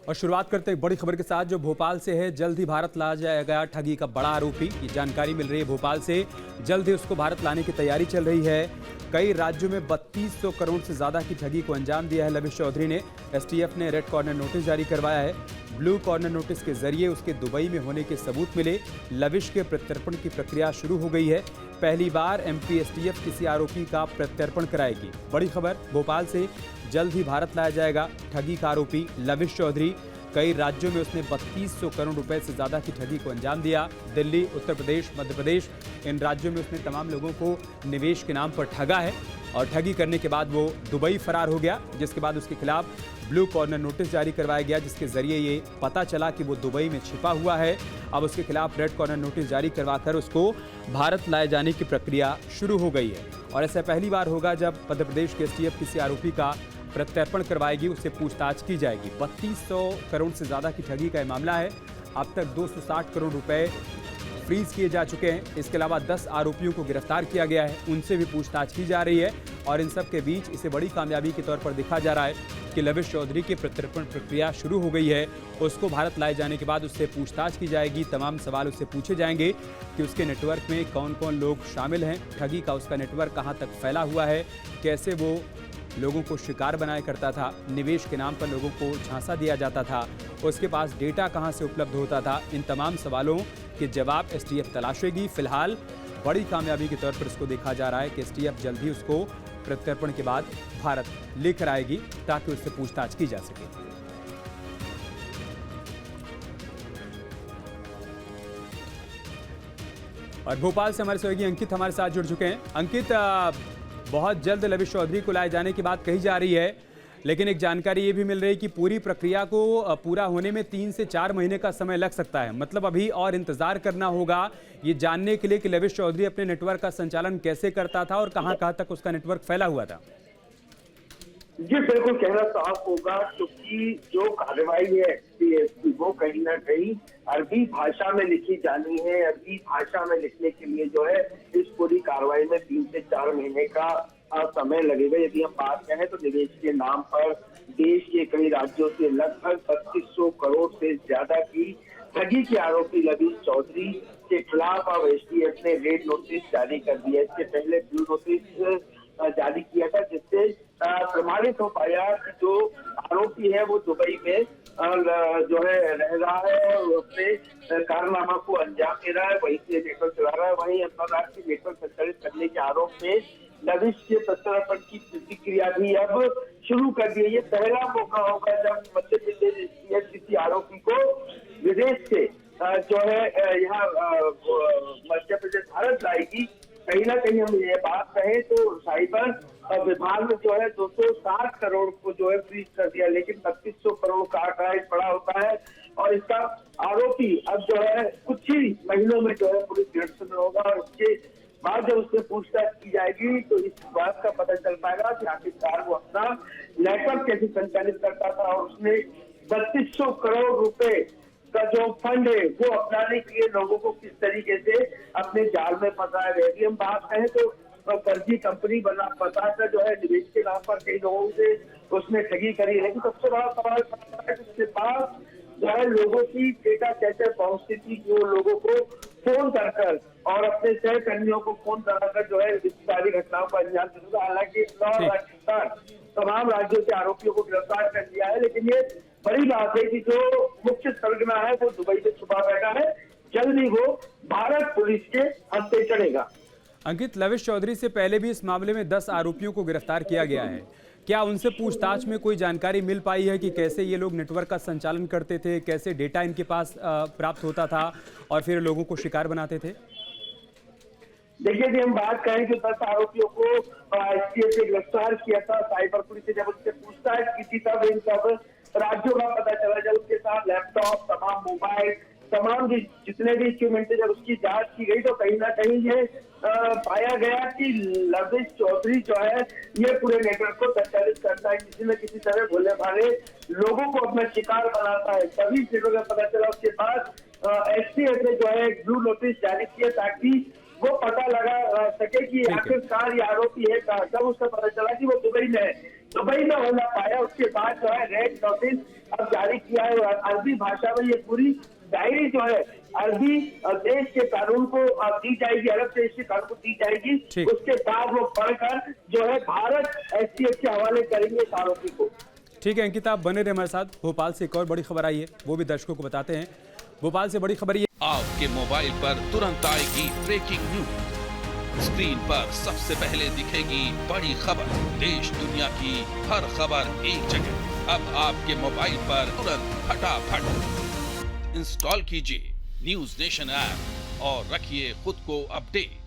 और शुरुआत करते हैं बड़ी खबर के साथ जो भोपाल से है। जल्द ही भारत ला जाएगा ठगी का बड़ा आरोपी। ये जानकारी मिल रही है भोपाल से। जल्द ही उसको भारत लाने की तैयारी चल रही है। कई राज्यों में 3200 करोड़ से ज्यादा की ठगी को अंजाम दिया है लविश चौधरी ने। एसटीएफ ने रेड कॉर्नर नोटिस जारी करवाया है। ब्लू कॉर्नर नोटिस के जरिए उसके दुबई में होने के सबूत मिले। लविश के प्रत्यर्पण की प्रक्रिया शुरू हो गई है। पहली बार एमपी एसटीएफ किसी आरोपी का प्रत्यर्पण कराएगी। बड़ी खबर भोपाल से। जल्द ही भारत लाया जाएगा ठगी का आरोपी लविश चौधरी। कई राज्यों में उसने 3200 करोड़ रुपए से ज्यादा की ठगी को अंजाम दिया। दिल्ली, उत्तर प्रदेश, मध्य प्रदेश, इन राज्यों में उसने तमाम लोगों को निवेश के नाम पर ठगा है और ठगी करने के बाद वो दुबई फरार हो गया, जिसके बाद उसके खिलाफ ब्लू कॉर्नर नोटिस जारी करवाया गया, जिसके जरिए ये पता चला कि वो दुबई में छिपा हुआ है। अब उसके खिलाफ रेड कॉर्नर नोटिस जारी करवाकर उसको भारत लाए जाने की प्रक्रिया शुरू हो गई है। और ऐसा पहली बार होगा जब मध्य प्रदेश के एसटीएफ किसी आरोपी का प्रत्यर्पण करवाएगी, उससे पूछताछ की जाएगी। 3200 करोड़ से ज्यादा की ठगी का मामला है। अब तक 260 करोड़ रुपए फ्रीज किए जा चुके हैं। इसके अलावा 10 आरोपियों को गिरफ्तार किया गया है, उनसे भी पूछताछ की जा रही है। और इन सब के बीच इसे बड़ी कामयाबी के तौर पर देखा जा रहा है कि लविश चौधरी की प्रत्यर्पण प्रक्रिया शुरू हो गई है। उसको भारत लाए जाने के बाद उससे पूछताछ की जाएगी। तमाम सवाल उससे पूछे जाएंगे कि उसके नेटवर्क में कौन कौन लोग शामिल हैं, ठगी का उसका नेटवर्क कहाँ तक फैला हुआ है, कैसे वो लोगों को शिकार बनाया करता था, निवेश के नाम पर लोगों को झांसा दिया जाता था, उसके पास डेटा कहां से उपलब्ध होता था। इन तमाम सवालों के जवाब एसटीएफ तलाशेगी। फिलहाल बड़ी कामयाबी के तौर पर इसको देखा जा रहा है कि एसटीएफ जल्द ही उसको प्रत्यर्पण के बाद भारत लेकर आएगी ताकि उससे पूछताछ की जा सके। और भोपाल से हमारे सहयोगी अंकित हमारे साथ जुड़ चुके हैं। अंकित, बहुत जल्द लविश चौधरी को लाए जाने की बात कही जा रही है, लेकिन एक जानकारी ये भी मिल रही है कि पूरी प्रक्रिया को पूरा होने में 3 से 4 महीने का समय लग सकता है। मतलब अभी और इंतजार करना होगा ये जानने के लिए कि लविश चौधरी अपने नेटवर्क का संचालन कैसे करता था और कहां तक उसका नेटवर्क फैला हुआ था। जी बिल्कुल कहना साफ होगा, क्योंकि जो कार्रवाई है वो कहीं ना कहीं अरबी भाषा में लिखी जानी है। अरबी भाषा में लिखने के लिए जो है इस पूरी कार्रवाई में 3 से 4 महीने का समय लगेगा। यदि हम बात करें तो निवेश के नाम पर देश के कई राज्यों से लगभग 3200 करोड़ से ज्यादा की ठगी के आरोपी लविश चौधरी के खिलाफ अब एसटीएफ ने रेड नोटिस जारी कर दिया। इससे पहले ब्लू नोटिस जारी किया था, जिससे प्रमाणित हो पाया कि जो आरोपी है वो दुबई में जो है रह रहा है और अपने कारनामा को अंजाम दे रहा है, वहीं से नेटवर्क चला रहा है। वहीं अंतर्राष्ट्रीय नेटवर्क संचालित करने के आरोप में लविश के प्रत्यर्पण की प्रतिक्रिया भी अब शुरू कर दी है। ये पहला मौका होगा जब मध्य प्रदेश किसी आरोपी को विदेश से जो है यहाँ मध्य प्रदेश भारत लाएगी। कहीं ना कहीं हम ये बात कहें तो साइबर विभाग में जो है 260 करोड़ को जो है फ्रीज कर दिया, लेकिन 3200 करोड़ का आंकड़ा बड़ा होता है। और इसका आरोपी अब जो है कुछ ही महीनों में जो है पुलिस गिरफ्तार में होगा और उसके बाद जब उससे पूछताछ की जाएगी तो इस बात का पता चल पाएगा कि आखिरकार वो अपना नेटवर्क कैसे संचालित करता था और उसने 3200 करोड़ रुपए का जो फंड है वो अपनाने के लिए लोगों को किस तरीके से अपने जाल में फंसाया गया। यदि हम बात कहें तो फर्जी कंपनी बताकर जो है निवेश के नाम पर कई लोगों से उसने ठगी करी। लेकिन सबसे बड़ा सवाल है उसके पास जो है लोगों की डेटा कैसे पहुंचती थी, जो लोगों को फोन कर और अपने सहकर्मियों को फोन कराकर जो है इस सारी घटनाओं को अंजाम देता था। हालांकि तमाम राज्यों के आरोपियों को गिरफ्तार कर दिया है, लेकिन ये बड़ी बात है कि जो मुख्य सरगना है वो दुबई में छुपा बैठा है। जल्द ही वो भारत पुलिस के हत्थे चढ़ेगा। अंकित, लविश चौधरी से पहले भी इस मामले में 10 आरोपियों को गिरफ्तार किया गया है। क्या उनसे पूछताछ में कोई जानकारी मिल पाई है कि कैसे ये लोग नेटवर्क का संचालन करते थे, कैसे डेटा इनके पास प्राप्त होता था और फिर लोगों को शिकार बनाते थे? देखिए, यदि हम बात करें कि 10 आरोपियों को एसटीएफ ने गिरफ्तार किया था, साइबर पुलिस ने जब उससे पूछताछ की थी तब इन सब राज्यों का पता चला। जब उसके साथ लैपटॉप, तमाम मोबाइल, तमाम जितने भी इंस्ट्रूमेंट थे, जब उसकी जांच की गई तो कहीं ना कहीं ये पाया गया कि लविश चौधरी जो है ये पूरे नेटवर्क को संचालित करता है, किसी न किसी तरह भोले भाले लोगों को अपना शिकार बनाता है। तभी चीजों का पता चला। उसके बाद एसटीएफ ने जो है ब्लू नोटिस जारी किया ताकि वो पता लगा सके कि आखिरकार ये आरोपी है कहाँ। तब उसका पता चला कि वो दुबई में है। दुबई में हो ना पाया, उसके बाद जो है रेड नोटिस अब जारी किया है और अरबी भाषा में ये पूरी डायरी जो है अरबी देश के कानून को दी जाएगी, अरब देश के कानून को दी जाएगी। ठीक। उसके बाद वो पढ़कर जो है भारत STF के हवाले करेंगे इस आरोपी को। ठीक है अंकिता, आप बने रहे हमारे साथ। भोपाल से एक और बड़ी खबर आई है, वो भी दर्शकों को बताते हैं। भोपाल से बड़ी खबर ये आपके मोबाइल पर तुरंत आएगी ब्रेकिंग न्यूज। स्क्रीन पर सबसे पहले दिखेगी बड़ी खबर। देश दुनिया की हर खबर एक जगह। अब आपके मोबाइल पर तुरंत फटाफट इंस्टॉल कीजिए न्यूज नेशन ऐप और रखिए खुद को अपडेट।